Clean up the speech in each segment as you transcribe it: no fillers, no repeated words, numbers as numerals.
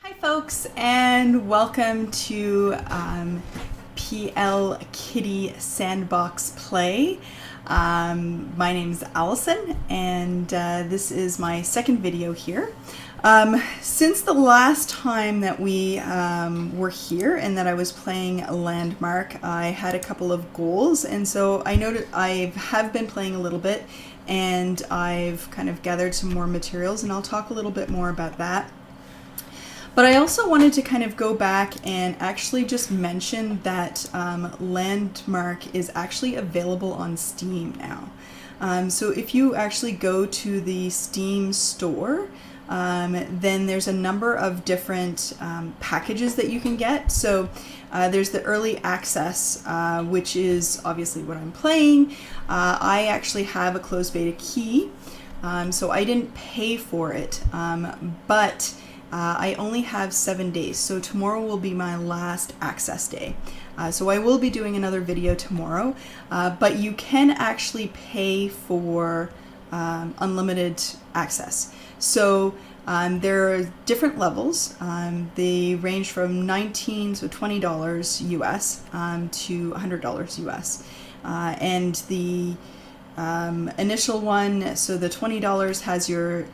Hi folks, and welcome to PLKitty Sandbox Play. My name's Allison, and this is my second video here. Since the last time that we were here and that I was playing Landmark, I had a couple of goals, and so I noted I have been playing a little bit, and I've kind of gathered some more materials, and I'll talk a little bit more about that. But I also wanted to kind of go back and actually just mention that Landmark is actually available on Steam now. So if you actually go to the Steam store, then there's a number of different packages that you can get. So there's the early access, which is obviously what I'm playing. I actually have a closed beta key, so I didn't pay for it, but I only have 7 days, so tomorrow will be my last access day. So I will be doing another video tomorrow, but you can actually pay for unlimited access. So there are different levels. They range from $20 US to $100 US. And the initial one, so the $20 has your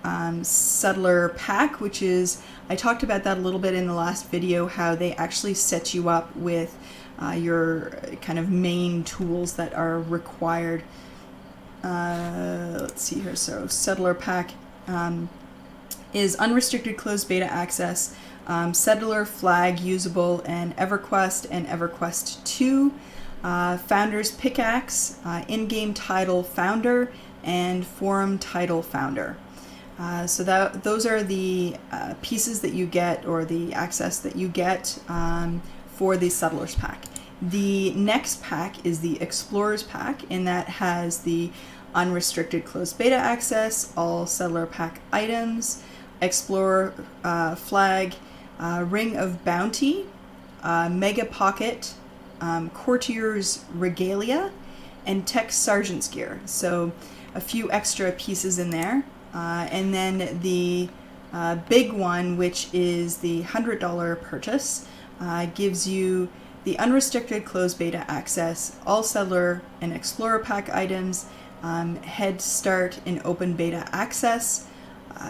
settler pack, which is, I talked about that a little bit in the last video, how they actually set you up with your kind of main tools that are required. Let's see here, so settler pack is unrestricted closed beta access, settler flag usable, and EverQuest 2. Founder's Pickaxe, in-game title Founder, and forum title Founder. So those are the pieces that you get, or the access that you get for the Settlers Pack. The next pack is the Explorers Pack, and that has the unrestricted closed beta access, all Settler Pack items, Explorer flag, Ring of Bounty, Mega Pocket, Courtier's Regalia, and Tech Sergeant's Gear. So a few extra pieces in there. And then the big one, which is the $100 purchase, gives you the unrestricted closed beta access, all Settler and Explorer Pack items, Head Start in open beta access,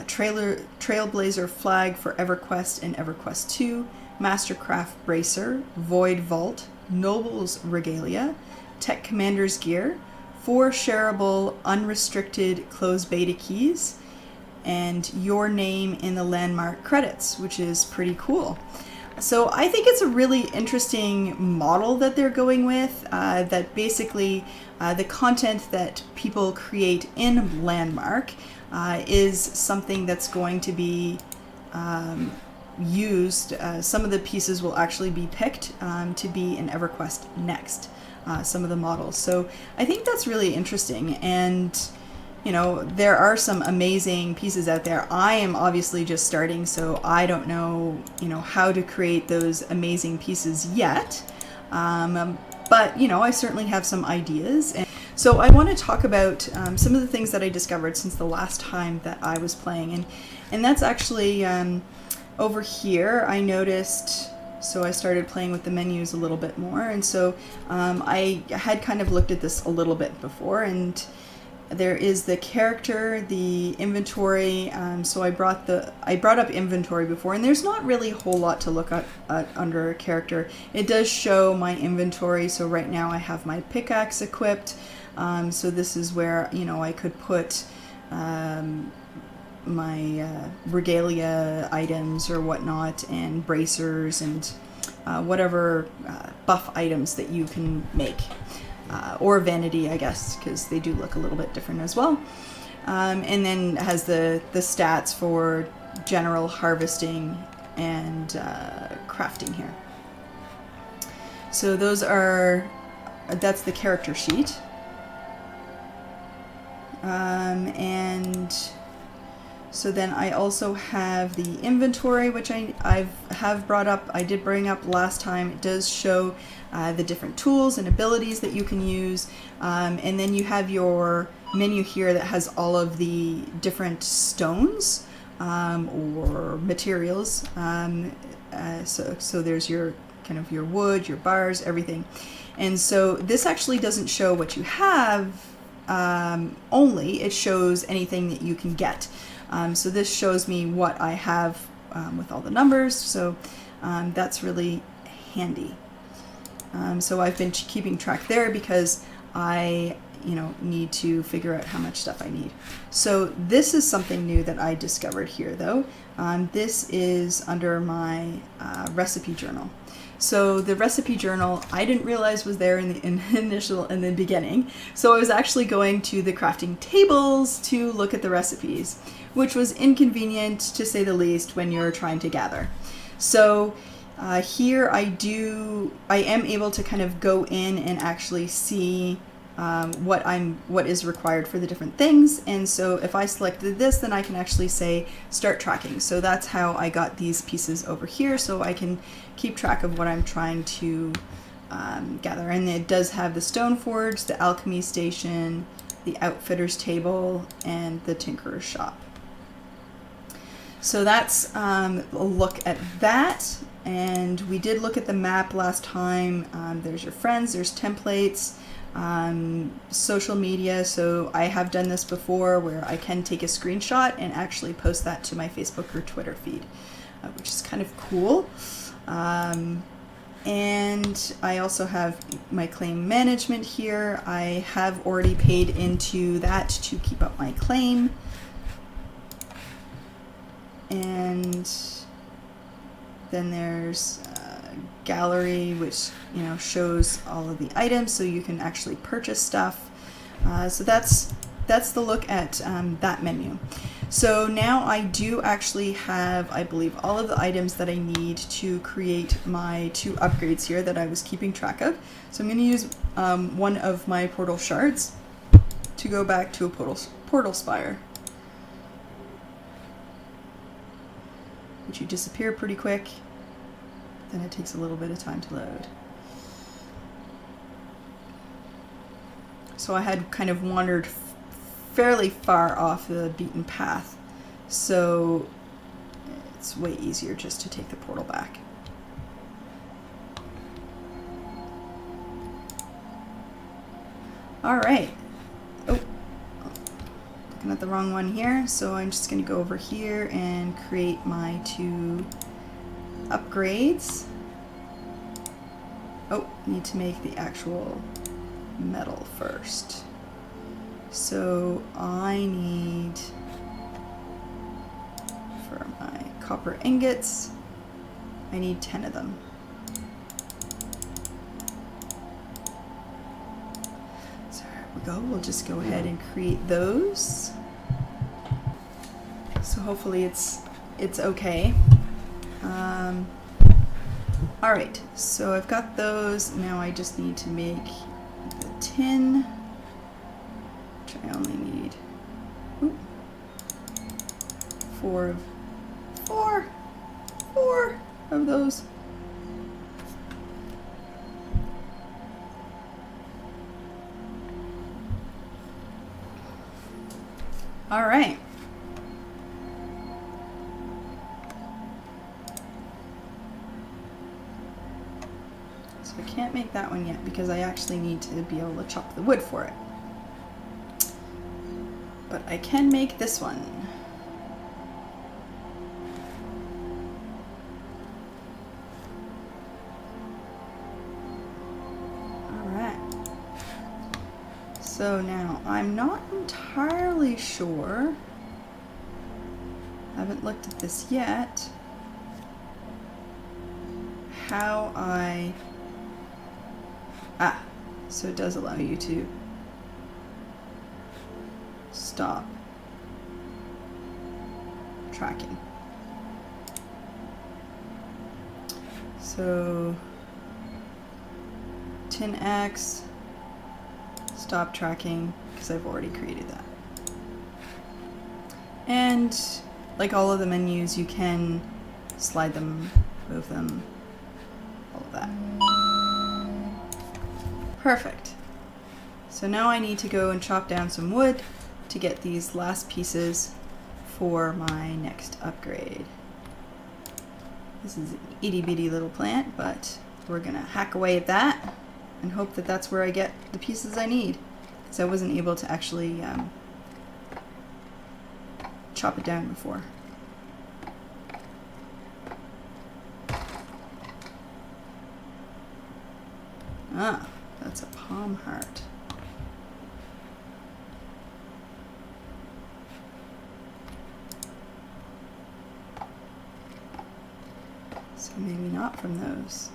Trailblazer flag for EverQuest and EverQuest 2, Mastercraft Bracer, Void Vault, Noble's Regalia, Tech Commander's Gear, 4 shareable unrestricted closed beta keys, and your name in the Landmark credits, which is pretty cool. So I think it's a really interesting model that they're going with, that basically the content that people create in Landmark is something that's going to be used. Some of the pieces will actually be picked to be in EverQuest next, some of the models. So I think that's really interesting, and you know, there are some amazing pieces out there. I am obviously just starting, so I don't know, you know, how to create those amazing pieces yet, but you know, I certainly have some ideas. And so I want to talk about some of the things that I discovered since the last time that I was playing, and that's actually over here. I noticed, so I started playing with the menus a little bit more, and so I had kind of looked at this a little bit before, and there is the character, the inventory. So I brought up inventory before, and there's not really a whole lot to look at under a character. It does show my inventory. So right now I have my pickaxe equipped. So this is where, you know, I could put my regalia items or whatnot, and bracers, and whatever buff items that you can make, or vanity, I guess, because they do look a little bit different as well. And then it has the stats for general harvesting and crafting here. So that's the character sheet. And so then I also have the inventory, which I have brought up. I did bring up last time. It does show the different tools and abilities that you can use. And then you have your menu here that has all of the different stones or materials. So there's your kind of your wood, your bars, everything. And so this actually doesn't show what you have only, it shows anything that you can get. So this shows me what I have with all the numbers, so that's really handy. So I've been keeping track there because I need to figure out how much stuff I need. So this is something new that I discovered here though. This is under my recipe journal. So the recipe journal I didn't realize was there in the beginning. So I was actually going to the crafting tables to look at the recipes, which was inconvenient to say the least when you're trying to gather. So here I am able to kind of go in and actually see what is required for the different things. And so if I selected this, then I can actually say start tracking. So that's how I got these pieces over here, so I can keep track of what I'm trying to gather. And it does have the stone forge, the alchemy station, the outfitter's table, and the tinkerer's shop. So that's a look at that. And we did look at the map last time. There's your friends, there's templates, social media. So I have done this before where I can take a screenshot and actually post that to my Facebook or Twitter feed, which is kind of cool. And I also have my claim management here. I have already paid into that to keep up my claim. And then there's gallery, which shows all of the items, so you can actually purchase stuff. So that's the look at that menu. So now I do actually have, I believe, all of the items that I need to create my 2 upgrades here that I was keeping track of. So I'm going to use one of my portal shards to go back to a portal spire, which you disappear pretty quick. Then it takes a little bit of time to load. So I had kind of wandered fairly far off the beaten path, so it's way easier just to take the portal back. All right. Oh, looking at the wrong one here. So I'm just going to go over here and create my 2 upgrades. Oh, need to make the actual metal first. So I need, for my copper ingots, I need 10 of them. So there we go. We'll just go ahead and create those. So hopefully it's okay. All right, so I've got those. Now I just need to make the tin, which I only need 4 of those. All right. I can't make that one yet because I actually need to be able to chop the wood for it. But I can make this one. Alright. So now I'm not entirely sure. I haven't looked at this yet. How I... so it does allow you to stop tracking. So 10x, stop tracking, because I've already created that. And like all of the menus, you can slide them, move them, all of that. Perfect. So now I need to go and chop down some wood to get these last pieces for my next upgrade. This is an itty bitty little plant, but we're gonna hack away at that and hope that that's where I get the pieces I need, because I wasn't able to actually chop it down before. Ah, that's a palm heart. So maybe not from those.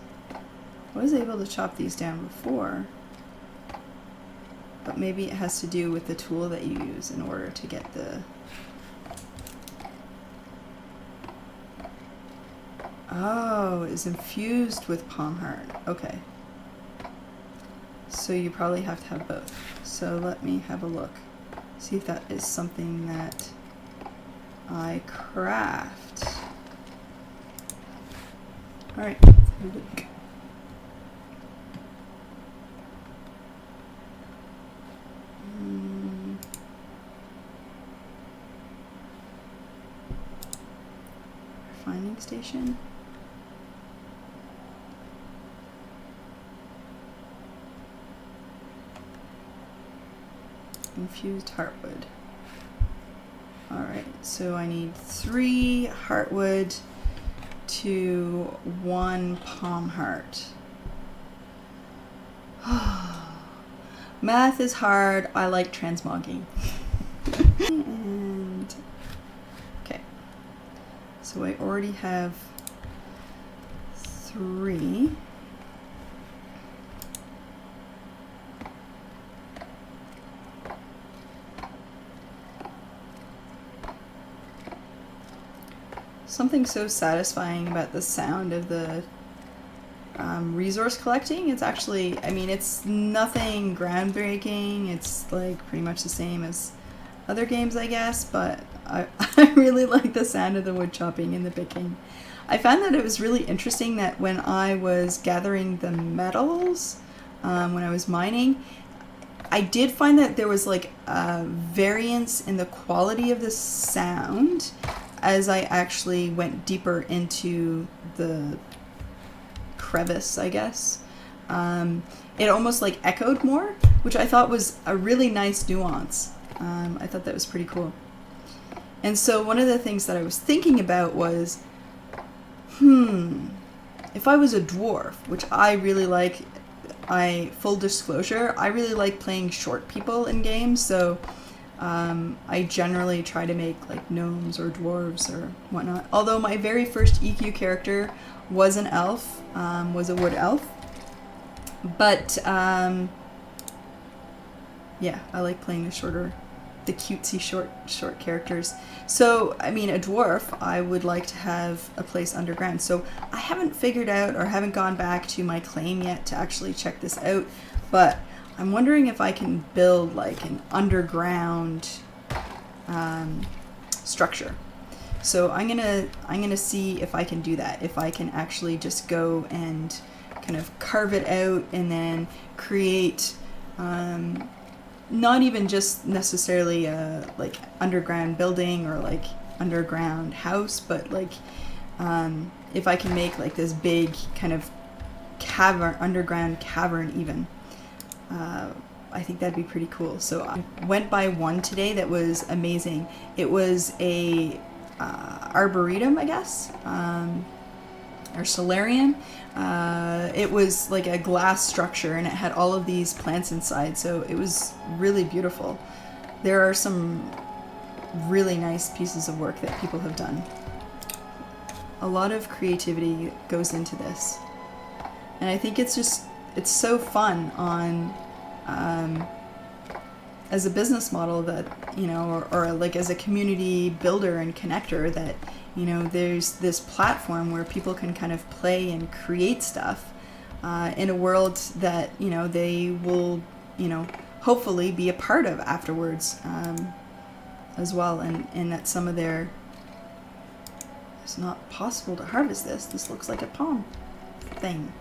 I was able to chop these down before, but maybe it has to do with the tool that you use in order to get the... Oh, it's infused with palm heart. Okay. So you probably have to have both. So let me have a look. See if that is something that I craft. Alright, let's have a look. Refining station. Infused heartwood. Alright, so I need 3 heartwood to 1 palm heart. Math is hard. I like transmogging. And okay, so I already have 3. Something so satisfying about the sound of the resource collecting. It's actually, I mean, it's nothing groundbreaking. It's like pretty much the same as other games, I guess, but I really like the sound of the wood chopping and the picking. I found that it was really interesting that when I was gathering the metals, when I was mining, I did find that there was like a variance in the quality of the sound as I actually went deeper into the crevice, I guess. It almost like echoed more, which I thought was a really nice nuance. I thought that was pretty cool. And so one of the things that I was thinking about was, if I was a dwarf, which I really like, full disclosure, I really like playing short people in games, so I generally try to make like gnomes or dwarves or whatnot. Although my very first EQ character was an elf, was a wood elf. But yeah, I like playing the cutesy short characters. So I mean, a dwarf, I would like to have a place underground. So I haven't figured out or haven't gone back to my claim yet to actually check this out, but I'm wondering if I can build like an underground structure. So I'm gonna see if I can do that. If I can actually just go and kind of carve it out and then create not even just necessarily a like underground building or like underground house, but like if I can make like this big kind of cavern, underground cavern even. I think that'd be pretty cool. So I went by one today that was amazing. It was a arboretum, I guess, or solarium. It was like a glass structure and it had all of these plants inside, so it was really beautiful. There are some really nice pieces of work that people have done. A lot of creativity goes into this, and I think it's so fun on as a business model that, you know, or like as a community builder and connector, that, you know, there's this platform where people can kind of play and create stuff in a world that, you know, they will, you know, hopefully be a part of afterwards as well, and that some of their... It's not possible to harvest this. This looks like a palm thing.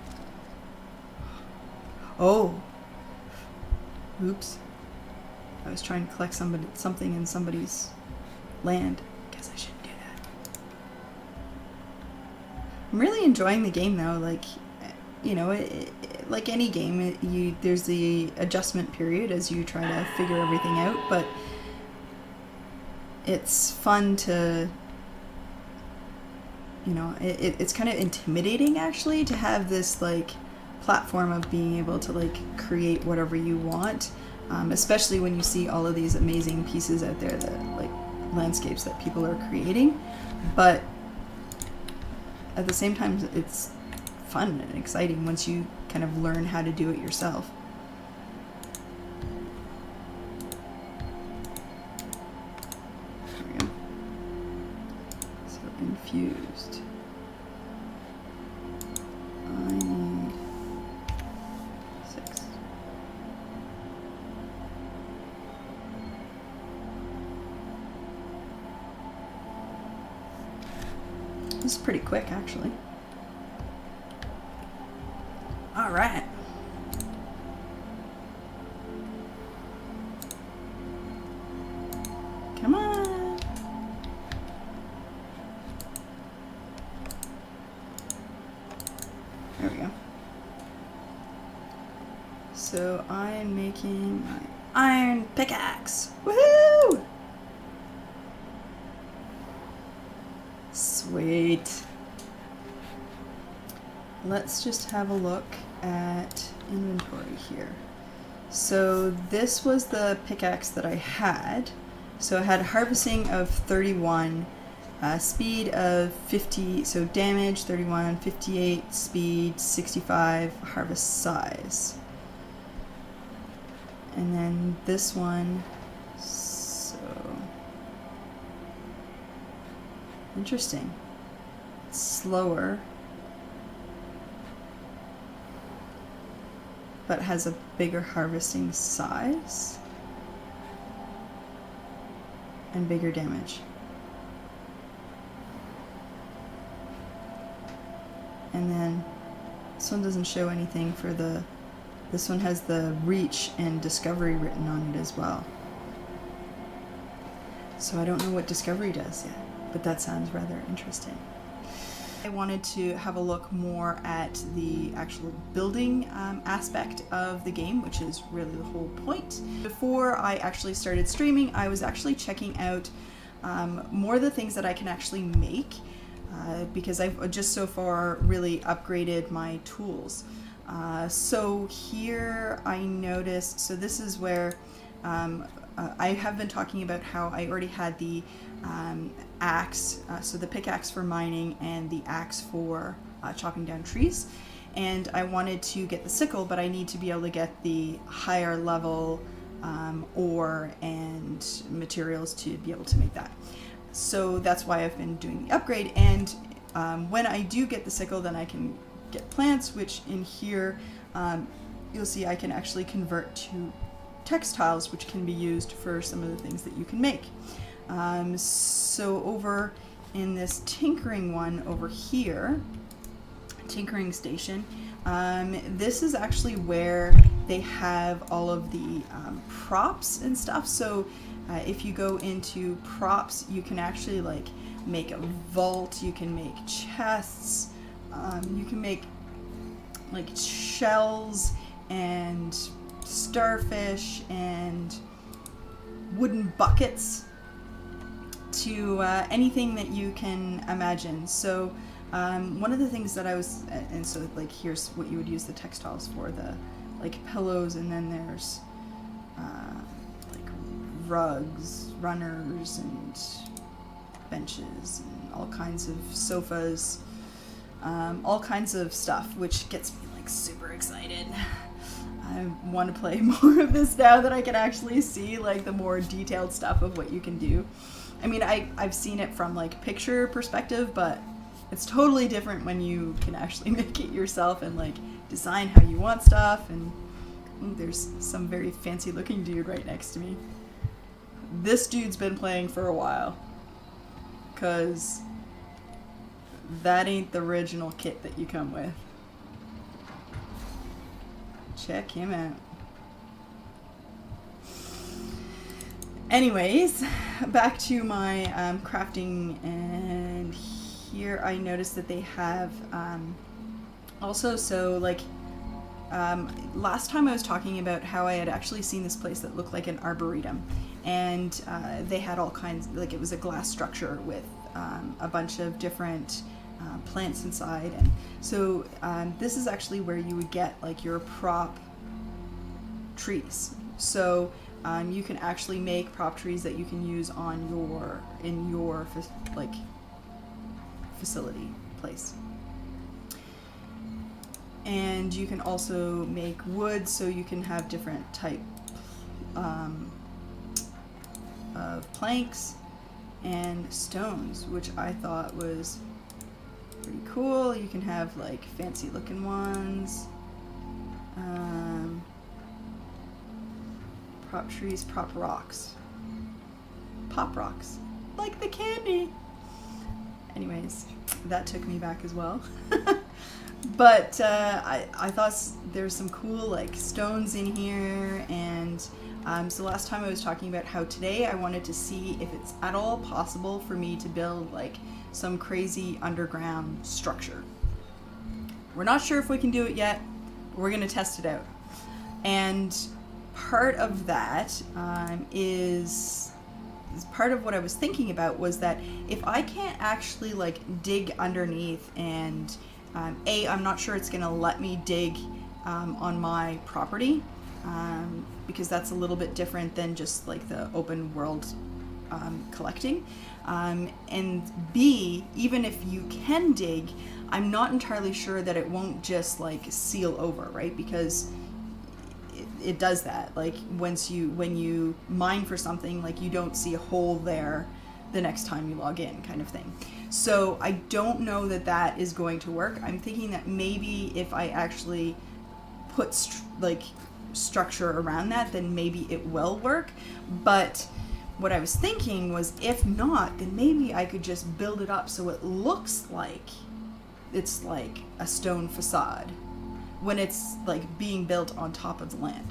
Oh. Oops. I was trying to collect something in somebody's land. guess I shouldn't do that. I'm really enjoying the game though. Like, you know, like any game, there's the adjustment period as you try to figure everything out, but it's fun to, you know, it's kind of intimidating actually to have this like platform of being able to like create whatever you want, especially when you see all of these amazing pieces out there, that like landscapes that people are creating. But at the same time, it's fun and exciting once you kind of learn how to do it yourself. There we go. So infused. I need 6. This is pretty quick, actually. All right. Come on. There we go. So I am making my iron pickaxe. Woohoo! Sweet. Let's just have a look at inventory here. So this was the pickaxe that I had. So I had harvesting of 31, speed of 50, so damage 31, 58, speed 65, harvest size. And then this one, so interesting. It's slower, but has a bigger harvesting size and bigger damage. And then this one doesn't show anything for the, this one has the reach and discovery written on it as well. So I don't know what discovery does yet, but that sounds rather interesting. I wanted to have a look more at the actual building aspect of the game, which is really the whole point. Before I actually started streaming, I was actually checking out more of the things that I can actually make, because I've just so far really upgraded my tools. So here I noticed, so this is where I have been talking about how I already had the axe, so the pickaxe for mining and the axe for chopping down trees, and I wanted to get the sickle, but I need to be able to get the higher level ore and materials to be able to make that. So that's why I've been doing the upgrade, and when I do get the sickle, then I can get plants, which in here you'll see I can actually convert to textiles, which can be used for some of the things that you can make. So over in this tinkering one over here, tinkering station, this is actually where they have all of the props and stuff. So if you go into props, you can actually like make a vault, you can make chests, you can make like shells and starfish and wooden buckets, to anything that you can imagine. So one of the things that I was, and so like here's what you would use the textiles for, the like pillows, and then there's like rugs, runners, and benches, and all kinds of sofas, all kinds of stuff, which gets me like super excited. I want to play more of this now that I can actually see like the more detailed stuff of what you can do. I mean, I've seen it from like picture perspective, but it's totally different when you can actually make it yourself and like design how you want stuff. And there's some very fancy looking dude right next to me. This dude's been playing for a while, cause that ain't the original kit that you come with. Check him out. Anyways, back to my crafting, and here I noticed that they have also, so like last time I was talking about how I had actually seen this place that looked like an arboretum, and they had all kinds, like it was a glass structure with a bunch of different plants inside, and so this is actually where you would get like your prop trees. So you can actually make prop trees that you can use on your like facility place. And you can also make wood, so you can have different type of planks and stones, which I thought was pretty cool. You can have like fancy looking ones, prop trees, prop rocks, pop rocks, like the candy. Anyways, that took me back as well. But I thought there's some cool like stones in here, and so last time I was talking about how today I wanted to see if it's at all possible for me to build like some crazy underground structure. We're not sure if we can do it yet, but we're gonna test it out. And part of that is part of what I was thinking about was that if I can't actually like dig underneath, and I'm not sure it's going to let me dig on my property, because that's a little bit different than just like the open world collecting. And B, even if you can dig, I'm not entirely sure that it won't just like seal over, right? Because it does that. Like when you mine for something, like you don't see a hole there the next time you log in, kind of thing. So I don't know that that is going to work. I'm thinking that maybe if I actually put structure around that, then maybe it will work. But what I was thinking was, if not, then maybe I could just build it up so it looks like it's like a stone facade when it's like being built on top of the land.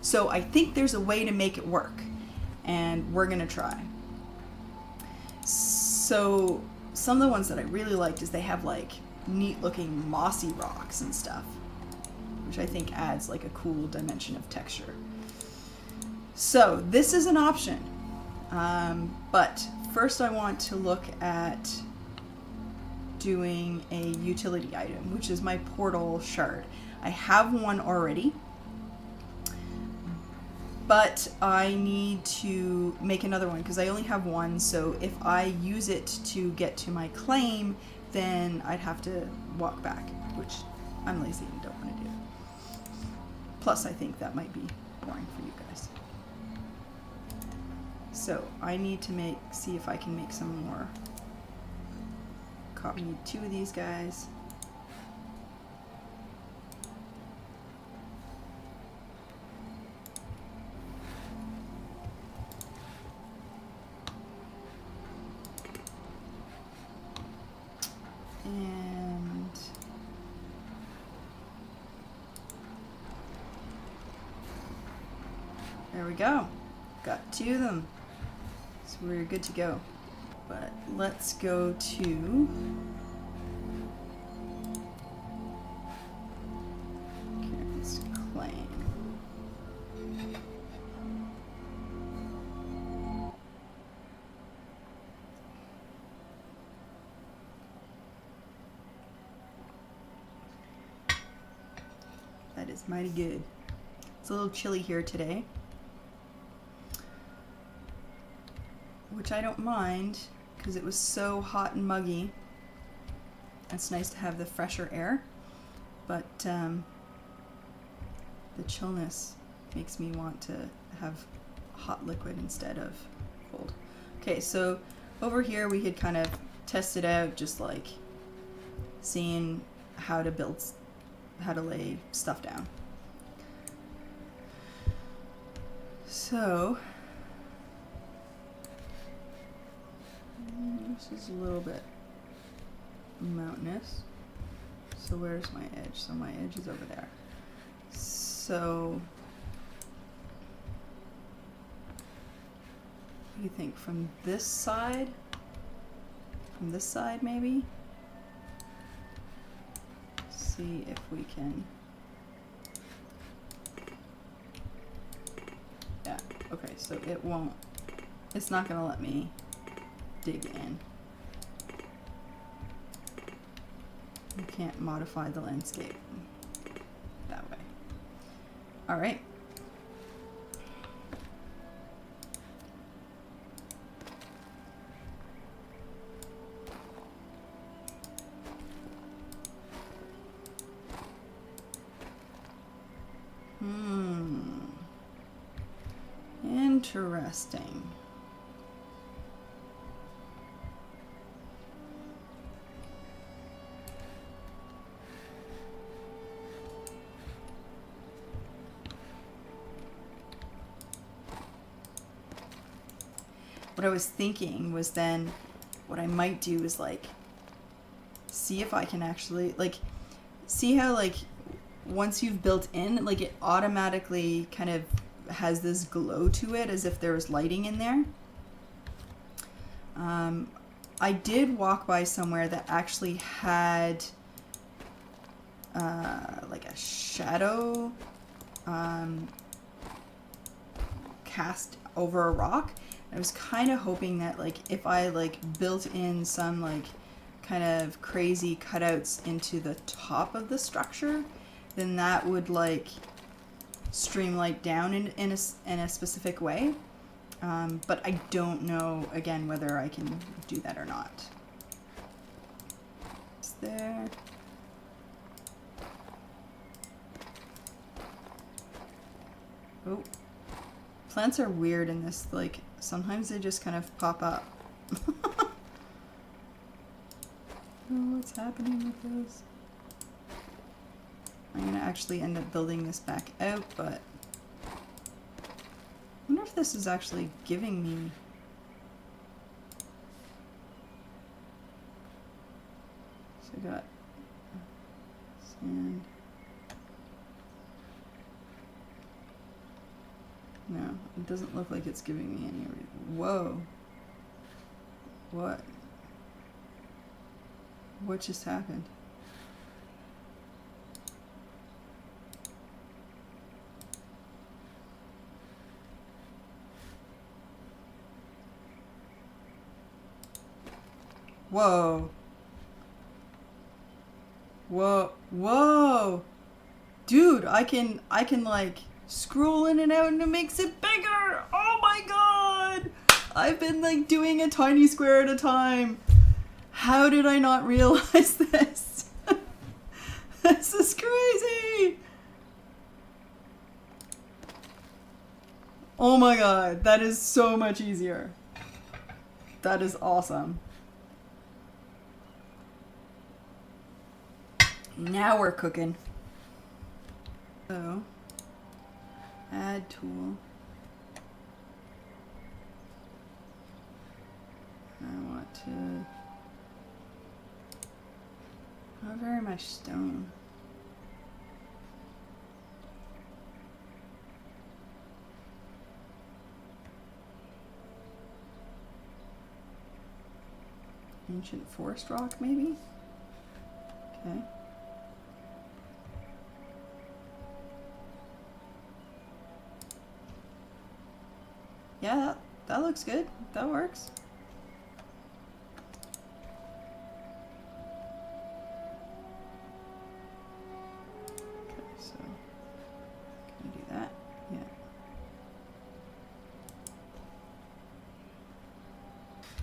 So I think there's a way to make it work, and we're gonna try. So some of the ones that I really liked is they have like neat looking mossy rocks and stuff, which I think adds like a cool dimension of texture. So this is an option, but first I want to look at doing a utility item, which is my portal shard. I have one already, but I need to make another one because I only have one. So if I use it to get to my claim, then I'd have to walk back, which I'm lazy and don't want to do. Plus, I think that might be boring for you guys. So I need to see if I can make some more. We need 2 of these guys. And there we go. Got 2 of them. So we're good to go. But let's go to Karen's claim. That is mighty good. It's a little chilly here today, which I don't mind because it was so hot and muggy. It's nice to have the fresher air, but the chillness makes me want to have hot liquid instead of cold. Okay, so over here we had kind of tested out just like seeing how to lay stuff down. So this is a little bit mountainous. So where's my edge? So my edge is over there. So do you think? From this side? From this side, maybe? See if we can. Yeah, okay, so it won't, it's not gonna let me dig in. You can't modify the landscape that way. All right. Interesting. What I was thinking was then what I might do is like see if I can actually like see how like once you've built in, like it automatically kind of has this glow to it as if there was lighting in there. I did walk by somewhere that actually had like a shadow cast over a rock. I was kind of hoping that like if I like built in some like kind of crazy cutouts into the top of the structure, then that would like stream light down in a specific way. But I don't know again whether I can do that or not. It's there. Oh, plants are weird in this, like sometimes they just kind of pop up. Oh, what's happening with those? I'm gonna actually end up building this back out, but I wonder if this is actually giving me. So I got sand. No, it doesn't look like it's giving me any. Whoa. What? What just happened? Whoa. Whoa. Whoa. Dude, I can like scroll in and out and it makes it bigger. Oh my god. I've been like doing a tiny square at a time. How did I not realize this? This is crazy. Oh my god, that is so much easier. That is awesome. Now we're cooking. So, add tool. I want to. Not very much stone. Ancient forest rock, maybe? Okay. Yeah, that looks good. That works. Okay, so can I do that? Yeah.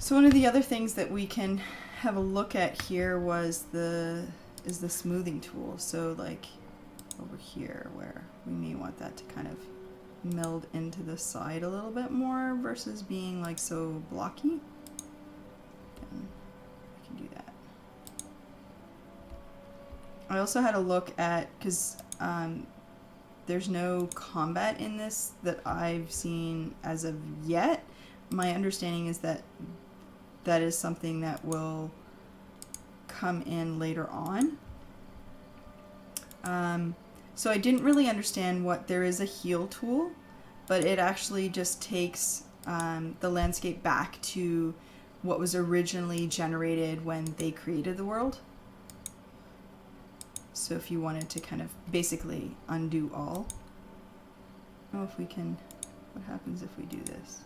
So one of the other things that we can have a look at here was the smoothing tool. So like over here where we may want that to kind of meld into the side a little bit more versus being like so blocky. And I can do that. I also had a look at, because there's no combat in this that I've seen as of yet. My understanding is that that is something that will come in later on. So I didn't really understand what there is a heal tool, but it actually just takes the landscape back to what was originally generated when they created the world. So if you wanted to kind of basically undo all. I don't know if we can, what happens if we do this?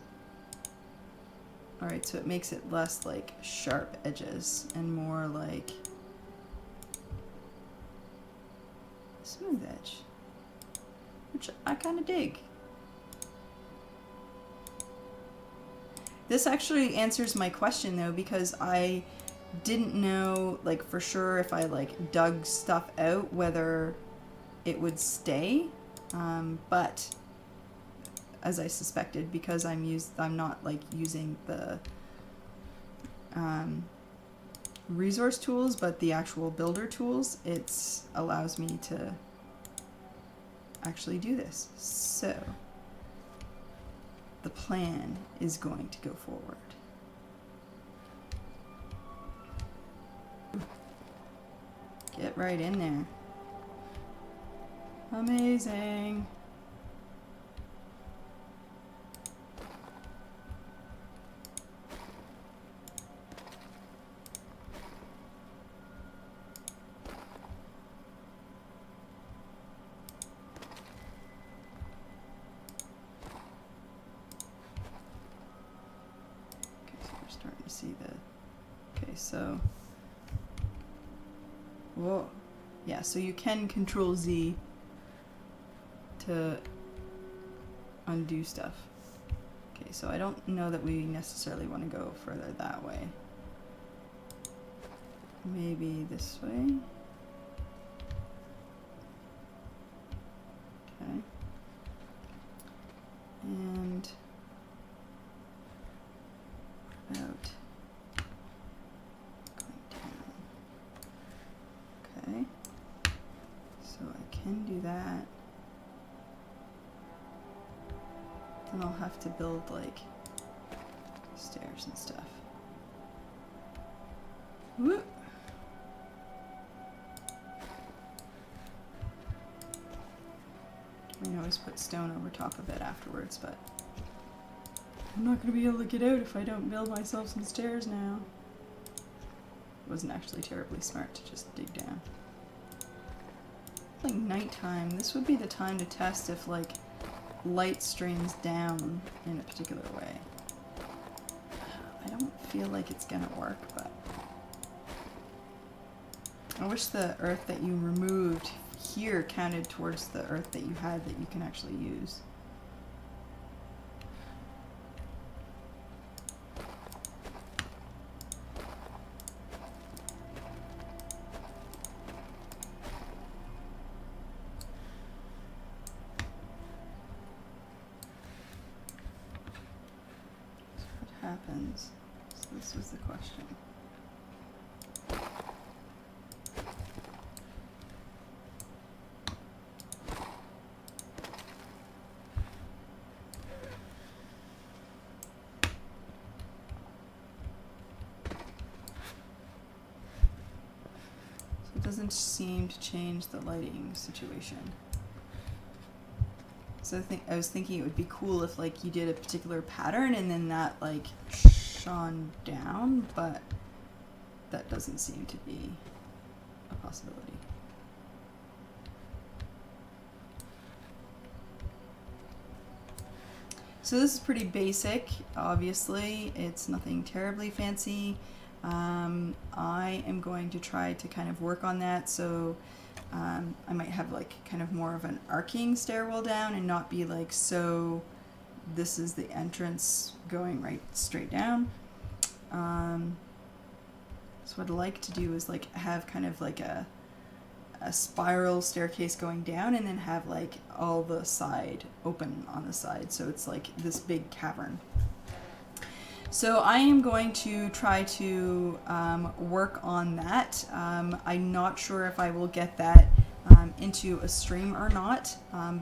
Alright, so it makes it less like sharp edges and more like smooth edge, which I kind of dig. This actually answers my question though, because I didn't know like for sure if I like dug stuff out whether it would stay, but as I suspected, because I'm not like using the resource tools but the actual builder tools, it allows me to actually do this. So the plan is going to go forward. Get right in there. Amazing. Starting to see the, okay, so, whoa, yeah, so you can Control Z to undo stuff. Okay, so I don't know that we necessarily want to go further that way. Maybe this way. Okay. And out, going down. Okay, so I can do that. Then I'll have to build like stairs and stuff. Whoop. I can always put stone over top of it afterwards, but I'm not going to be able to get out if I don't build myself some stairs now. It wasn't actually terribly smart to just dig down. Like nighttime, this would be the time to test if like light streams down in a particular way. I don't feel like it's going to work, but I wish the earth that you removed here counted towards the earth that you had that you can actually use. Happens. So this was the question. So it doesn't seem to change the lighting situation. So I was thinking it would be cool if like you did a particular pattern and then that like shone down, but that doesn't seem to be a possibility. So this is pretty basic, obviously. It's nothing terribly fancy. I am going to try to kind of work on that, so I might have like kind of more of an arcing stairwell down and not be like so this is the entrance going right straight down. So what I'd like to do is like have kind of like a spiral staircase going down and then have like all the side open on the side, so it's like this big cavern. So I am going to try to work on that. I'm not sure if I will get that into a stream or not,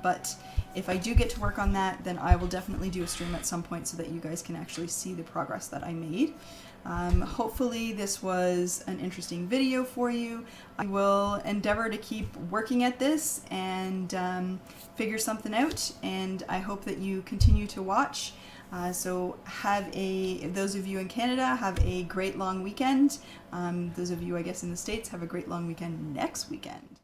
but if I do get to work on that, then I will definitely do a stream at some point so that you guys can actually see the progress that I made. Hopefully this was an interesting video for you. I will endeavor to keep working at this and figure something out, and I hope that you continue to watch. So those of you in Canada, have a great long weekend. Those of you, I guess, in the States, have a great long weekend next weekend.